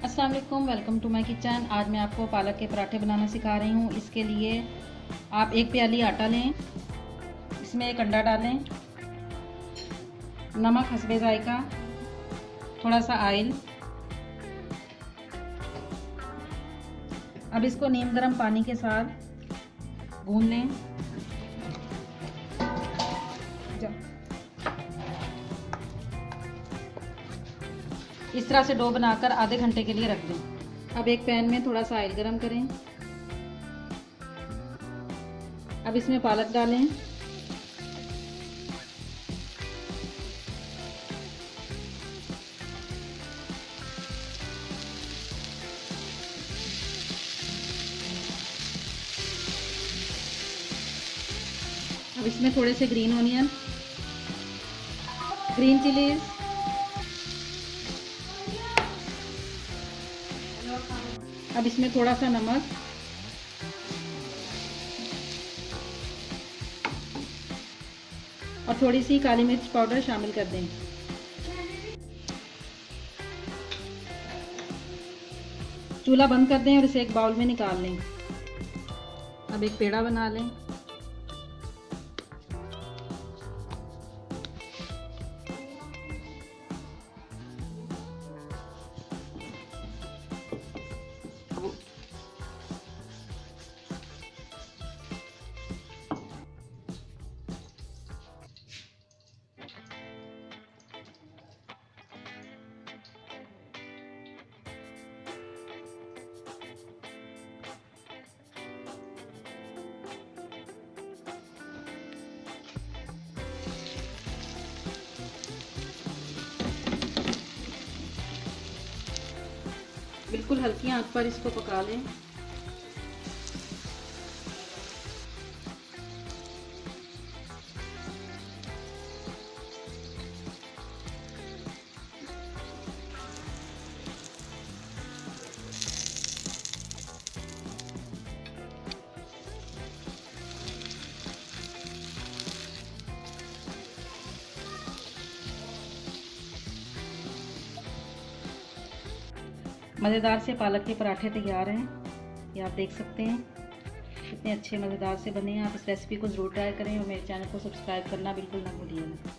अस्सलाम वालेकुम, welcome to my kitchen. आज मैं आपको पालक के पराठे बनाना सिखा रही हूँ। इसके लिए आप एक प्याली आटा लें, इसमें एक अंडा डालें, नमक हस्बे जायका, थोड़ा सा ऑयल। अब इसको नीम गर्म पानी के साथ गूंद लें। इस तरह से डो बनाकर आधे घंटे के लिए रख दें। अब एक पैन में थोड़ा सा ऑयल गरम करें। अब इसमें पालक डालें। अब इसमें थोड़े से ग्रीन ऑनियन, ग्रीन चिलीज, अब इसमें थोड़ा सा नमक, और थोड़ी सी काली मिर्च पाउडर शामिल कर दें। चूल्हा बंद कर दें और इसे एक बाउल में निकाल लें। अब एक पेड़ा बना लें। बिल्कुल हल्की आंच पर इसको पका लें। मज़ेदार से पालक के पराठे तैयार हैं। ये आप देख सकते हैं कितने अच्छे मज़ेदार से बने हैं। आप इस रेसिपी को ज़रूर ट्राई करें और मेरे चैनल को सब्सक्राइब करना बिल्कुल ना भूलिएगा।